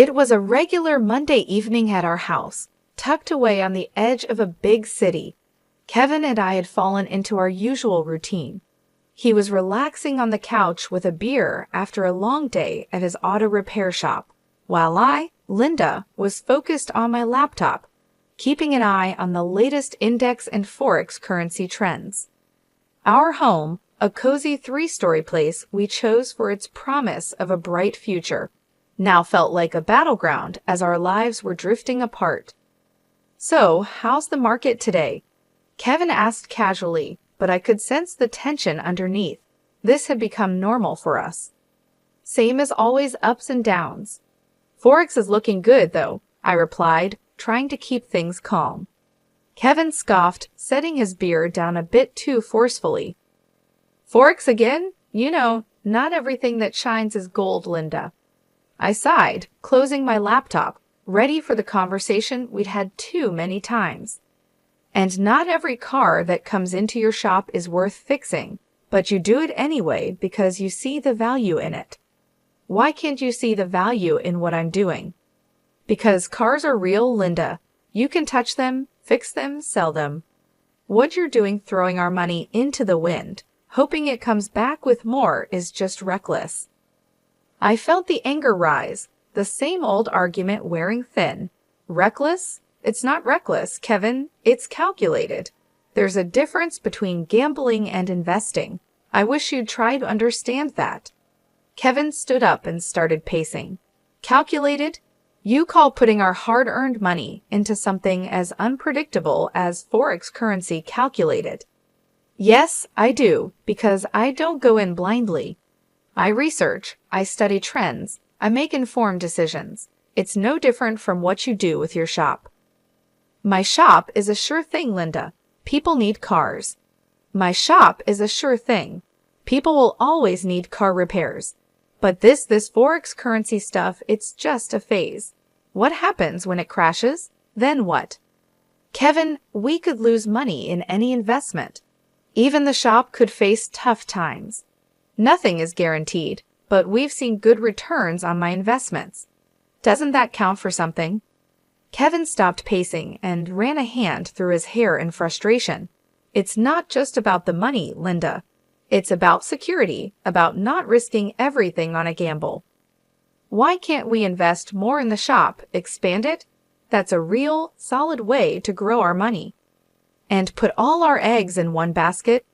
It was a regular Monday evening at our house, tucked away on the edge of a big city. Kevin and I had fallen into our usual routine. He was relaxing on the couch with a beer after a long day at his auto repair shop, while I, Linda, was focused on my laptop, keeping an eye on the latest index and forex currency trends. Our home, a cozy three-story place we chose for its promise of a bright future, now felt like a battleground as our lives were drifting apart. "So, how's the market today?" Kevin asked casually, but I could sense the tension underneath. This had become normal for us. "Same as always, ups and downs." "Forex is looking good, though," I replied, trying to keep things calm. Kevin scoffed, setting his beer down a bit too forcefully. "Forex again? You know, not everything that shines is gold, Linda." I sighed, closing my laptop, ready for the conversation we'd had too many times. "And not every car that comes into your shop is worth fixing, but you do it anyway because you see the value in it." "Why can't you see the value in what I'm doing?" "Because cars are real, Linda. You can touch them, fix them, sell them. What you're doing throwing our money into the wind, hoping it comes back with more, is just reckless." I felt the anger rise, the same old argument wearing thin. Reckless? It's not reckless, Kevin. It's calculated. There's a difference between gambling and investing. I wish you'd try to understand that. Kevin stood up and started pacing. "Calculated? You call putting our hard-earned money into something as unpredictable as forex currency calculated?" "Yes, I do, because I don't go in blindly. I research, I study trends, I make informed decisions. It's no different from what you do with your shop." "My shop is a sure thing, Linda. People need cars." "My shop is a sure thing. People will always need car repairs. But this forex currency stuff, it's just a phase. What happens when it crashes? Then what?" "Kevin, we could lose money in any investment. Even the shop could face tough times. Nothing is guaranteed, but we've seen good returns on my investments. Doesn't that count for something?" Kevin stopped pacing and ran a hand through his hair in frustration. "It's not just about the money, Linda. It's about security, about not risking everything on a gamble. Why can't we invest more in the shop, expand it? That's a real, solid way to grow our money. And put all our eggs in one basket?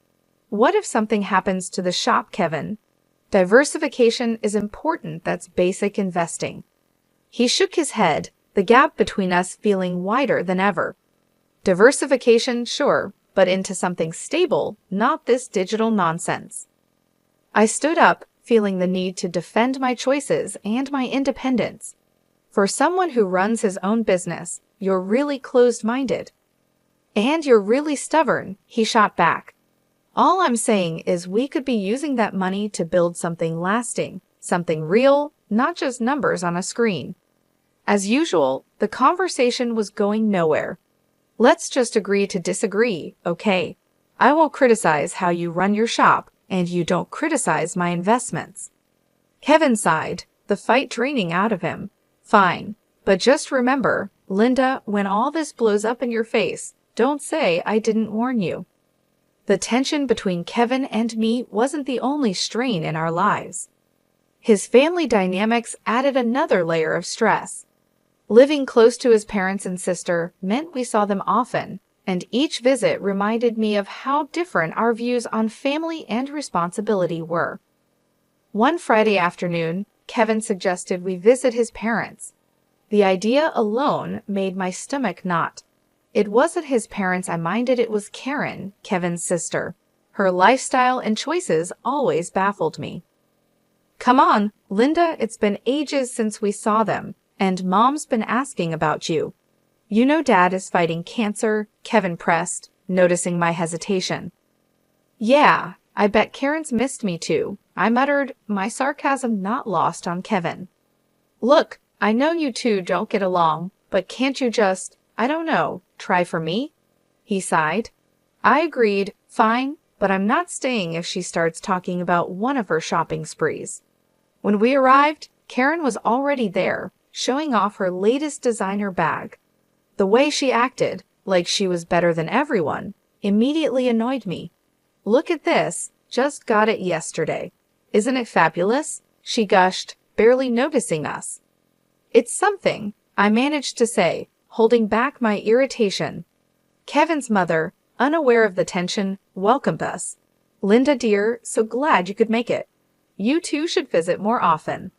What if something happens to the shop, Kevin? Diversification is important. That's basic investing." He shook his head, the gap between us feeling wider than ever. "Diversification, sure, but into something stable, not this digital nonsense." I stood up, feeling the need to defend my choices and my independence. "For someone who runs his own business, you're really closed-minded." "And you're really stubborn," he shot back. "All I'm saying is we could be using that money to build something lasting, something real, not just numbers on a screen." As usual, the conversation was going nowhere. "Let's just agree to disagree, okay? I won't criticize how you run your shop, and you don't criticize my investments." Kevin sighed, the fight draining out of him. "Fine, but just remember, Linda, when all this blows up in your face, don't say I didn't warn you." The tension between Kevin and me wasn't the only strain in our lives. His family dynamics added another layer of stress. Living close to his parents and sister meant we saw them often, and each visit reminded me of how different our views on family and responsibility were. One Friday afternoon, Kevin suggested we visit his parents. The idea alone made my stomach knot. It wasn't his parents I minded, it was Karen, Kevin's sister. Her lifestyle and choices always baffled me. "Come on, Linda, it's been ages since we saw them, and Mom's been asking about you. You know Dad is fighting cancer," Kevin pressed, noticing my hesitation. "Yeah, I bet Karen's missed me too," I muttered, my sarcasm not lost on Kevin. "Look, I know you two don't get along, but can't you just, I don't know, try for me?" He sighed. I agreed, "Fine, but I'm not staying if she starts talking about one of her shopping sprees." When we arrived, Karen was already there. showing off her latest designer bag. The way she acted, like she was better than everyone, immediately annoyed me. "Look at this, just got it yesterday. Isn't it fabulous?" she gushed, barely noticing us. "It's something," I managed to say, holding back my irritation. Kevin's mother, unaware of the tension, welcomed us. "Linda dear, so glad you could make it. You two should visit more often."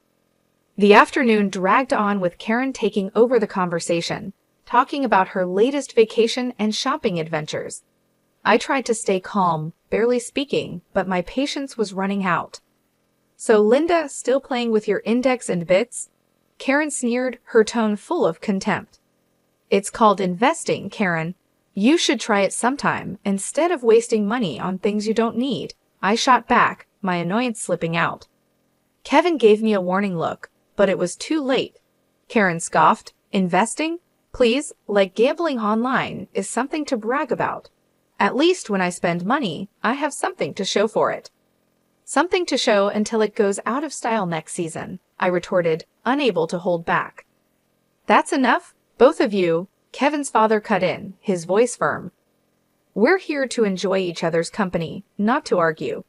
The afternoon dragged on with Karen taking over the conversation, talking about her latest vacation and shopping adventures. I tried to stay calm, barely speaking, but my patience was running out. "So Linda, still playing with your index and bits?" Karen sneered, her tone full of contempt. "It's called investing, Karen. You should try it sometime, instead of wasting money on things you don't need," I shot back, my annoyance slipping out. Kevin gave me a warning look, but it was too late. Karen scoffed. "Investing? Please, like gambling online is something to brag about. At least when I spend money, I have something to show for it." "Something to show until it goes out of style next season," I retorted, unable to hold back. "That's enough, both of you," Kevin's father cut in, his voice firm. "We're here to enjoy each other's company, not to argue."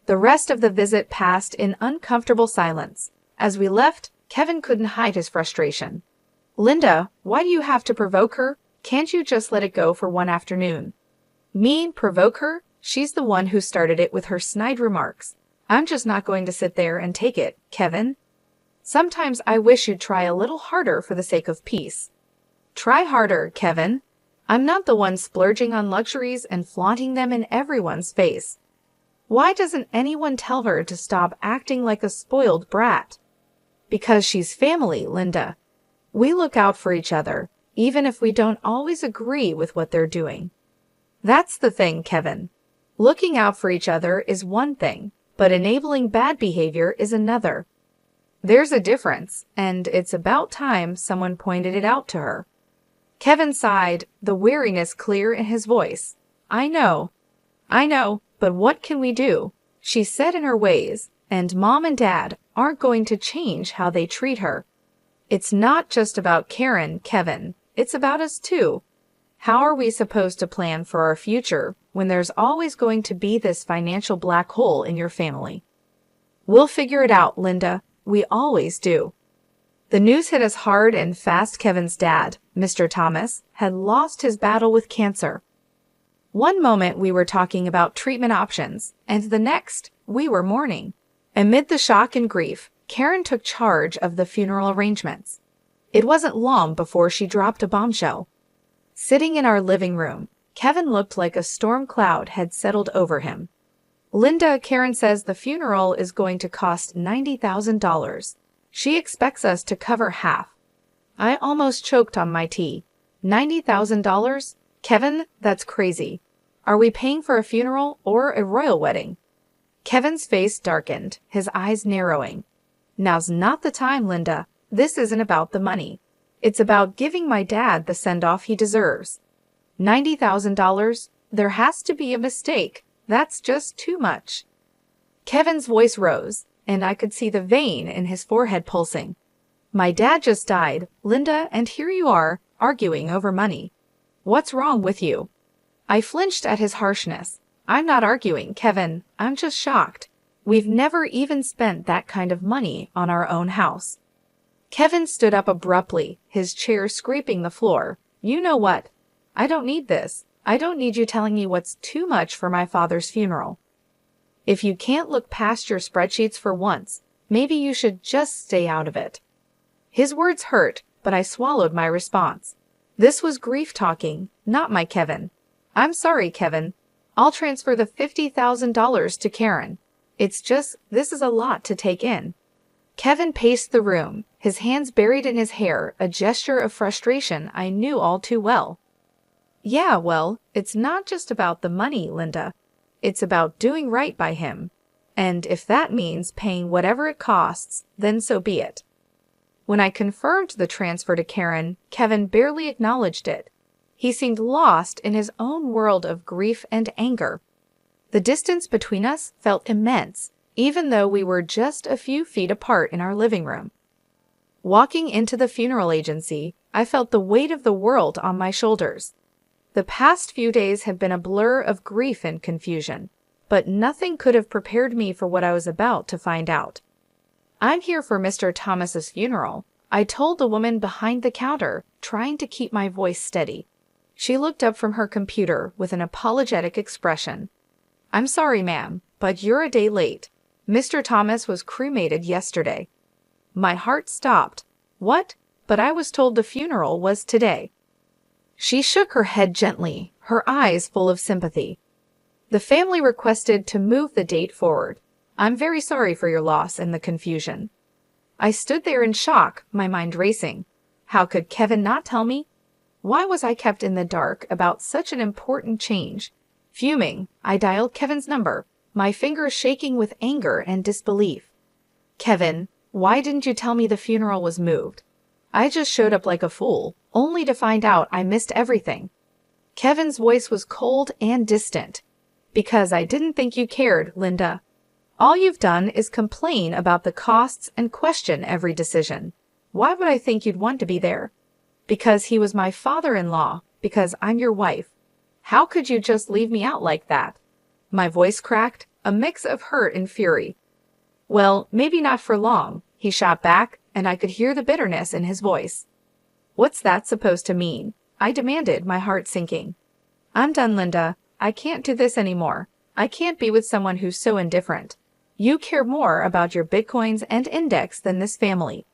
The rest of the visit passed in uncomfortable silence. As we left, Kevin couldn't hide his frustration. "Linda, why do you have to provoke her? Can't you just let it go for one afternoon?" "Me provoke her? She's the one who started it with her snide remarks. I'm just not going to sit there and take it, Kevin. Sometimes I wish you'd try a little harder for the sake of peace." "Try harder, Kevin. I'm not the one splurging on luxuries and flaunting them in everyone's face. Why doesn't anyone tell her to stop acting like a spoiled brat?" "Because she's family, Linda. We look out for each other, even if we don't always agree with what they're doing." "That's the thing, Kevin. Looking out for each other is one thing, but enabling bad behavior is another. There's a difference, and it's about time someone pointed it out to her." Kevin sighed, the weariness clear in his voice. I know, but what can we do? She's set in her ways, and Mom and Dad aren't going to change how they treat her. It's not just about Karen, Kevin. It's about us too. How are we supposed to plan for our future when there's always going to be this financial black hole in your family? "We'll figure it out, Linda. We always do." The news hit us hard and fast. Kevin's dad, Mr. Thomas, had lost his battle with cancer. One moment we were talking about treatment options, and the next, we were mourning. Amid the shock and grief, Karen took charge of the funeral arrangements. It wasn't long before she dropped a bombshell. Sitting in our living room, Kevin looked like a storm cloud had settled over him. "Linda, Karen says the funeral is going to cost $90,000. She expects us to cover half." I almost choked on my tea. $90,000? Kevin, that's crazy. Are we paying for a funeral or a royal wedding? Kevin's face darkened, his eyes narrowing. "Now's not the time, Linda. This isn't about the money. It's about giving my dad the send-off he deserves. $90,000? There has to be a mistake. That's just too much." Kevin's voice rose, and I could see the vein in his forehead pulsing. "My dad just died, Linda, and here you are, arguing over money. What's wrong with you?" I flinched at his harshness. "I'm not arguing, Kevin. I'm just shocked. We've never even spent that kind of money on our own house." Kevin stood up abruptly, his chair scraping the floor. "You know what? I don't need this. I don't need you telling me what's too much for my father's funeral. If you can't look past your spreadsheets for once, maybe you should just stay out of it." His words hurt, but I swallowed my response. This was grief talking, not my Kevin. "I'm sorry, Kevin. I'll transfer the $50,000 to Karen. It's just, this is a lot to take in." Kevin paced the room, his hands buried in his hair, a gesture of frustration I knew all too well. "Yeah, well, it's not just about the money, Linda. It's about doing right by him. And if that means paying whatever it costs, then so be it." When I confirmed the transfer to Karen, Kevin barely acknowledged it. He seemed lost in his own world of grief and anger. The distance between us felt immense, even though we were just a few feet apart in our living room. Walking into the funeral agency, I felt the weight of the world on my shoulders. The past few days had been a blur of grief and confusion, but nothing could have prepared me for what I was about to find out. "I'm here for Mr. Thomas's funeral," I told the woman behind the counter, trying to keep my voice steady. She looked up from her computer with an apologetic expression. "I'm sorry, ma'am, but you're a day late. Mr. Thomas was cremated yesterday." My heart stopped. What? But I was told the funeral was today. She shook her head gently, her eyes full of sympathy. "The family requested to move the date forward. I'm very sorry for your loss and the confusion." I stood there in shock, my mind racing. How could Kevin not tell me? Why was I kept in the dark about such an important change? Fuming, I dialed Kevin's number, my fingers shaking with anger and disbelief. "Kevin, why didn't you tell me the funeral was moved? I just showed up like a fool, only to find out I missed everything." Kevin's voice was cold and distant. "Because I didn't think you cared, Linda. All you've done is complain about the costs and question every decision. Why would I think you'd want to be there? Because he was my father-in-law, because I'm your wife. How could you just leave me out like that?" My voice cracked, a mix of hurt and fury. "Well, maybe not for long," he shot back, and I could hear the bitterness in his voice. "What's that supposed to mean?" I demanded, my heart sinking. "I'm done, Linda. I can't do this anymore. I can't be with someone who's so indifferent. You care more about your bitcoins and index than this family.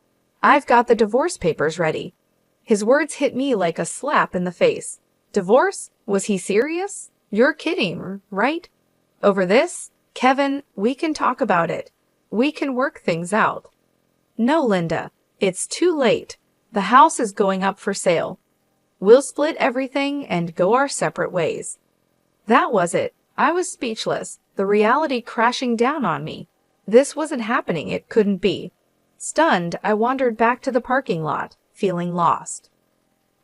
I've got the divorce papers ready." His words hit me like a slap in the face. Divorce? Was he serious? You're kidding, right? Over this? Kevin, we can talk about it. We can work things out. "No, Linda. It's too late. The house is going up for sale. We'll split everything and go our separate ways." That was it. I was speechless, the reality crashing down on me. This wasn't happening, it couldn't be. Stunned, I wandered back to the parking lot, feeling lost.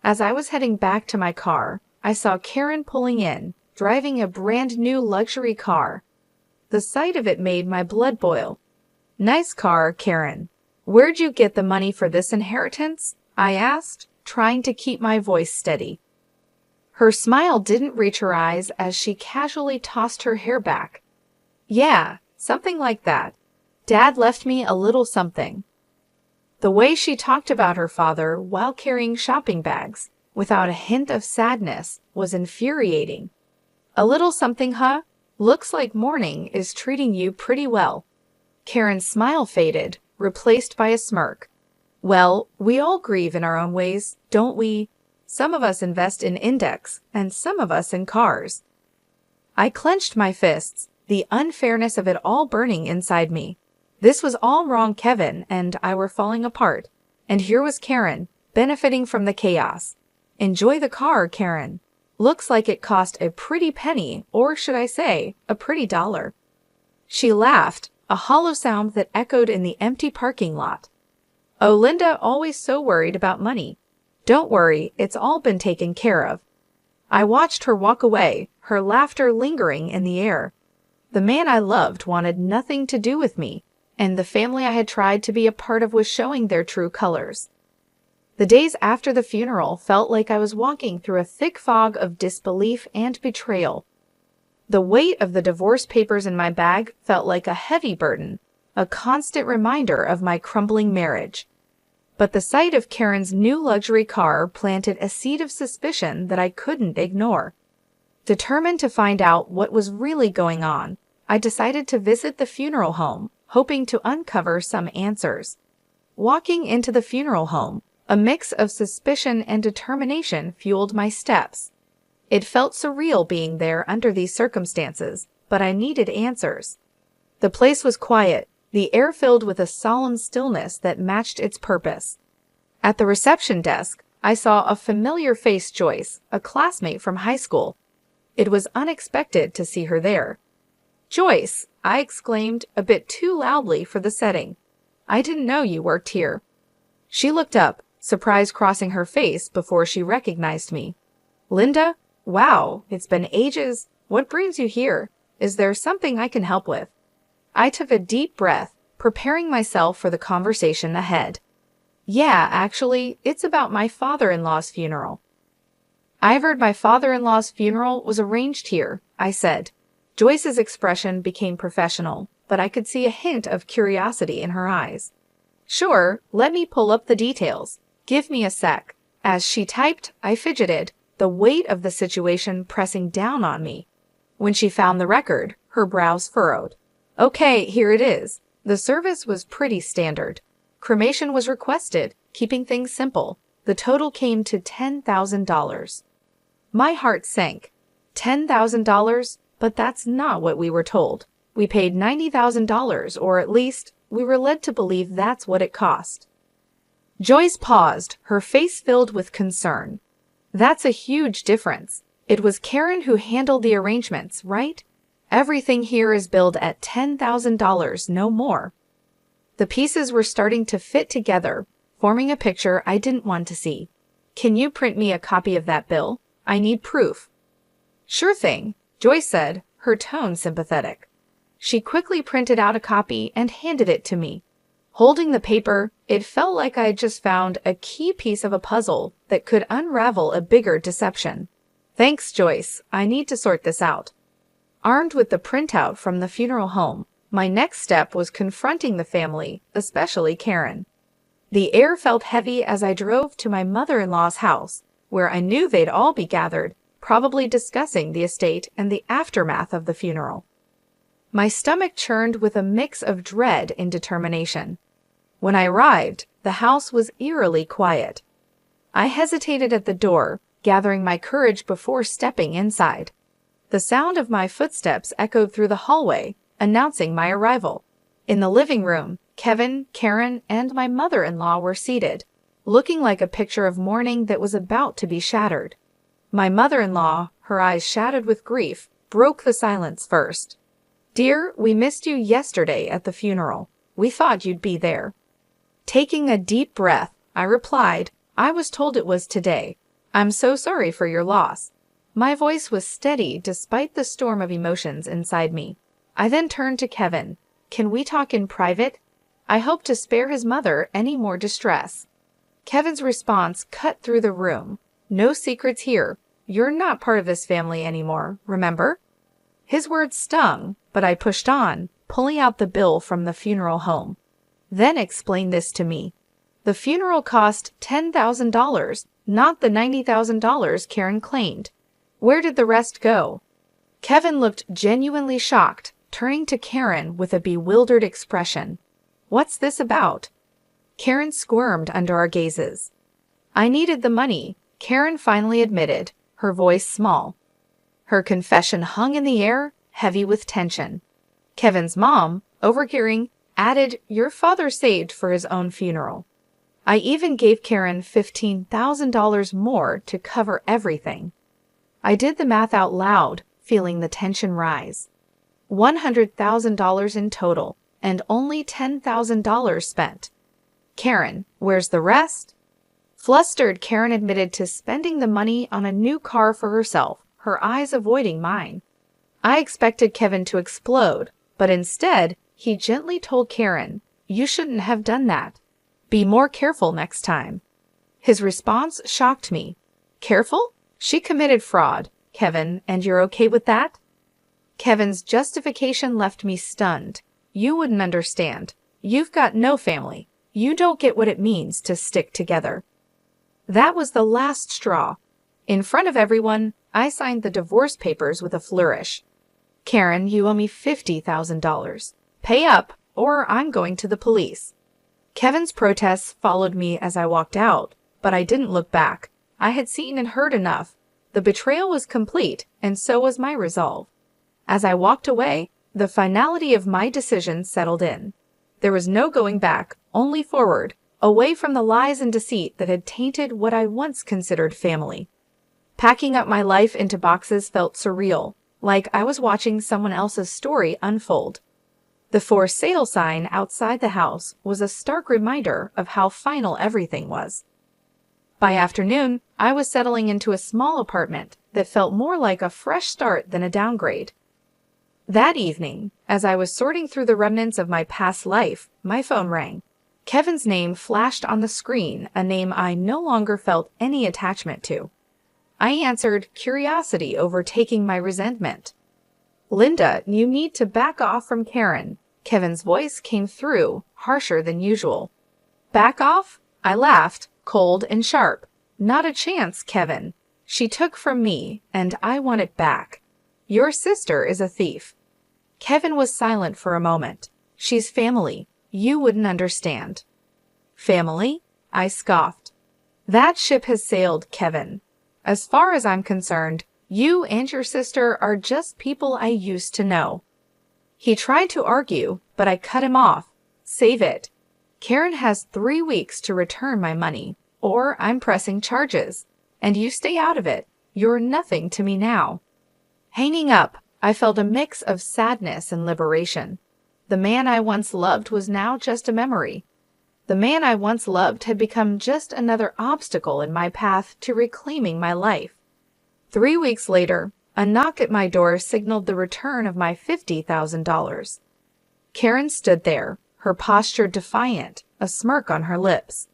As I was heading back to my car, I saw Karen pulling in, driving a brand new luxury car. The sight of it made my blood boil. "Nice car, Karen. Where'd you get the money for this inheritance?" I asked, trying to keep my voice steady. Her smile didn't reach her eyes as she casually tossed her hair back. "Yeah, something like that. Dad left me a little something." The way she talked about her father while carrying shopping bags, without a hint of sadness, was infuriating. "A little something, huh? Looks like morning is treating you pretty well." Karen's smile faded, replaced by a smirk. "Well, we all grieve in our own ways, don't we? Some of us invest in index, and some of us in cars." I clenched my fists, the unfairness of it all burning inside me. This was all wrong. Kevin and I were falling apart, and here was Karen, benefiting from the chaos. "Enjoy the car, Karen. Looks like it cost a pretty penny, or should I say, a pretty dollar." She laughed, a hollow sound that echoed in the empty parking lot. "Oh, Linda, always so worried about money. Don't worry, it's all been taken care of." I watched her walk away, her laughter lingering in the air. The man I loved wanted nothing to do with me, and the family I had tried to be a part of was showing their true colors. The days after the funeral felt like I was walking through a thick fog of disbelief and betrayal. The weight of the divorce papers in my bag felt like a heavy burden, a constant reminder of my crumbling marriage. But the sight of Karen's new luxury car planted a seed of suspicion that I couldn't ignore. Determined to find out what was really going on, I decided to visit the funeral home, hoping to uncover some answers. Walking into the funeral home, a mix of suspicion and determination fueled my steps. It felt surreal being there under these circumstances, but I needed answers. The place was quiet, the air filled with a solemn stillness that matched its purpose. At the reception desk, I saw a familiar face, Joyce, a classmate from high school. It was unexpected to see her there. "Joyce," I exclaimed, a bit too loudly for the setting. "I didn't know you worked here." She looked up, surprise crossing her face before she recognized me. "Linda? Wow, it's been ages. What brings you here? Is there something I can help with?" I took a deep breath, preparing myself for the conversation ahead. Yeah, actually, it's about my father-in-law's funeral. I've heard my father-in-law's funeral was arranged here, I said. Joyce's expression became professional, but I could see a hint of curiosity in her eyes. Sure, let me pull up the details. Give me a sec. As she typed, I fidgeted, the weight of the situation pressing down on me. When she found the record, her brows furrowed. Okay, here it is. The service was pretty standard. Cremation was requested, keeping things simple. The total came to $10,000. My heart sank. $10,000? But that's not what we were told. We paid $90,000, or at least, we were led to believe that's what it cost. Joyce paused, her face filled with concern. That's a huge difference. It was Karen who handled the arrangements, right? Everything here is billed at $10,000, no more. The pieces were starting to fit together, forming a picture I didn't want to see. Can you print me a copy of that bill? I need proof. Sure thing, Joyce said, her tone sympathetic. She quickly printed out a copy and handed it to me. Holding the paper, it felt like I had just found a key piece of a puzzle that could unravel a bigger deception. Thanks, Joyce. I need to sort this out. Armed with the printout from the funeral home, my next step was confronting the family, especially Karen. The air felt heavy as I drove to my mother-in-law's house, where I knew they'd all be gathered, probably discussing the estate and the aftermath of the funeral. My stomach churned with a mix of dread and determination. When I arrived, the house was eerily quiet. I hesitated at the door, gathering my courage before stepping inside. The sound of my footsteps echoed through the hallway, announcing my arrival. In the living room, Kevin, Karen, and my mother-in-law were seated, looking like a picture of mourning that was about to be shattered. My mother-in-law, her eyes shadowed with grief, broke the silence first. Dear, we missed you yesterday at the funeral. We thought you'd be there. Taking a deep breath, I replied, I was told it was today. I'm so sorry for your loss. My voice was steady despite the storm of emotions inside me. I then turned to Kevin. Can we talk in private? I hope to spare his mother any more distress. Kevin's response cut through the room. No secrets here. You're not part of this family anymore, remember? His words stung, but I pushed on, pulling out the bill from the funeral home. Then explain this to me. The funeral cost $10,000, not the $90,000 Karen claimed. Where did the rest go? Kevin looked genuinely shocked, turning to Karen with a bewildered expression. What's this about? Karen squirmed under our gazes. I needed the money, Karen finally admitted, her voice small. Her confession hung in the air, heavy with tension. Kevin's mom, overhearing, added, your father saved for his own funeral. I even gave Karen $15,000 more to cover everything. I did the math out loud, feeling the tension rise. $100,000 in total, and only $10,000 spent. Karen, where's the rest? Flustered, Karen admitted to spending the money on a new car for herself, her eyes avoiding mine. I expected Kevin to explode, but instead, he gently told Karen, you shouldn't have done that. Be more careful next time. His response shocked me. Careful? She committed fraud, Kevin, and you're okay with that? Kevin's justification left me stunned. You wouldn't understand. You've got no family. You don't get what it means to stick together. That was the last straw. In front of everyone, I signed the divorce papers with a flourish. Karen, you owe me $50,000. Pay up, or I'm going to the police. Kevin's protests followed me as I walked out, but I didn't look back. I had seen and heard enough. The betrayal was complete, and so was my resolve. As I walked away, the finality of my decision settled in. There was no going back, only forward, away from the lies and deceit that had tainted what I once considered family. Packing up my life into boxes felt surreal, like I was watching someone else's story unfold. The for sale sign outside the house was a stark reminder of how final everything was. By afternoon, I was settling into a small apartment that felt more like a fresh start than a downgrade. That evening, as I was sorting through the remnants of my past life, my phone rang. Kevin's name flashed on the screen, a name I no longer felt any attachment to. I answered, curiosity overtaking my resentment. Linda, you need to back off from Karen. Kevin's voice came through, harsher than usual. Back off? I laughed, cold and sharp. Not a chance, Kevin. She took from me, and I want it back. Your sister is a thief. Kevin was silent for a moment. She's family. You wouldn't understand. Family? I scoffed. That ship has sailed, Kevin. As far as I'm concerned, you and your sister are just people I used to know. He tried to argue, but I cut him off. Save it. Karen has 3 weeks to return my money, or I'm pressing charges. And you stay out of it. You're nothing to me now. Hanging up, I felt a mix of sadness and liberation. The man I once loved was now just a memory. The man I once loved had become just another obstacle in my path to reclaiming my life. 3 weeks later, a knock at my door signaled the return of my $50,000. Karen stood there, her posture defiant, a smirk on her lips.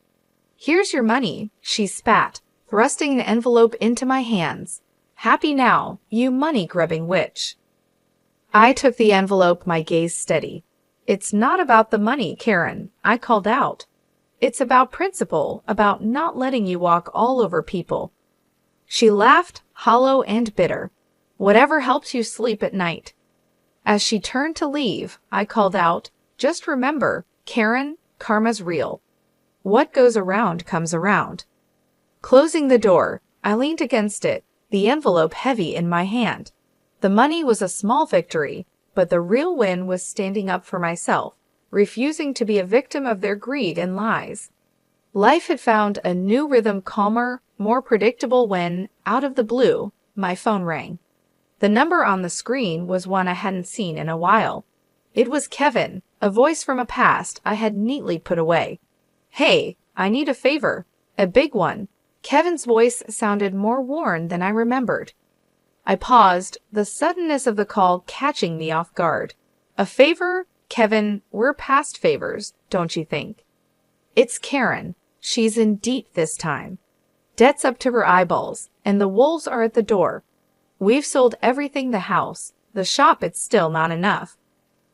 Here's your money, she spat, thrusting an envelope into my hands. Happy now, you money-grubbing witch. I took the envelope, my gaze steady. It's not about the money, Karen, I called out. It's about principle, about not letting you walk all over people. She laughed, hollow and bitter. Whatever helps you sleep at night. As she turned to leave, I called out, just remember, Karen, karma's real. What goes around comes around. Closing the door, I leaned against it, the envelope heavy in my hand. The money was a small victory, but the real win was standing up for myself, refusing to be a victim of their greed and lies. Life had found a new rhythm, calmer, more predictable when, out of the blue, my phone rang. The number on the screen was one I hadn't seen in a while. It was Kevin, a voice from a past I had neatly put away. Hey, I need a favor. A big one. Kevin's voice sounded more worn than I remembered. I paused, the suddenness of the call catching me off guard. A favor? Kevin, we're past favors, don't you think? It's Karen. She's in deep this time. Debt's up to her eyeballs, and the wolves are at the door. We've sold everything, the house. The shop, it's still not enough.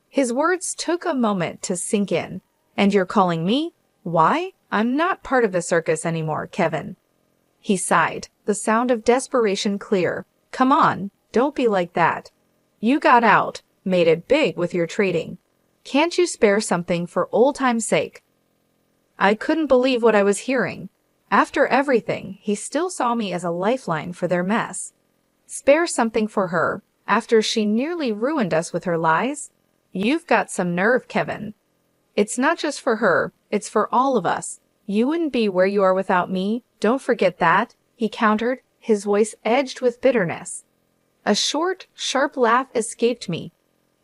His words took a moment to sink in. And you're calling me? Why? I'm not part of the circus anymore, Kevin. He sighed, the sound of desperation clear. Come on, don't be like that. You got out, made it big with your trading. Can't you spare something for old time's sake? I couldn't believe what I was hearing. After everything, he still saw me as a lifeline for their mess. Spare something for her, after she nearly ruined us with her lies? You've got some nerve, Kevin. It's not just for her, it's for all of us. You wouldn't be where you are without me, don't forget that, he countered, his voice edged with bitterness. A short, sharp laugh escaped me.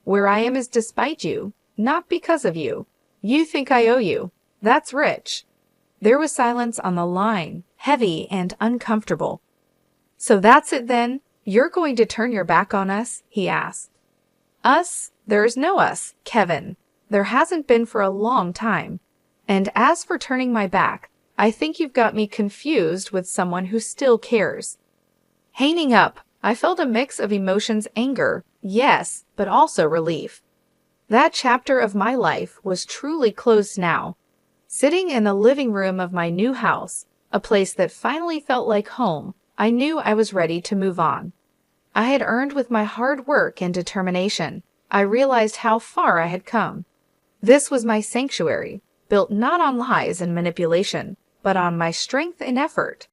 Where I am is despite you, not because of you. You think I owe you. That's rich. There was silence on the line, heavy and uncomfortable. So that's it then? You're going to turn your back on us? He asked. Us? There's no us, Kevin. There hasn't been for a long time. And as for turning my back, I think you've got me confused with someone who still cares. Hanging up, I felt a mix of emotions, anger, yes, but also relief. That chapter of my life was truly closed now. Sitting in the living room of my new house, a place that finally felt like home, I knew I was ready to move on. I had earned with my hard work and determination. I realized how far I had come. This was my sanctuary, built not on lies and manipulation, but on my strength and effort.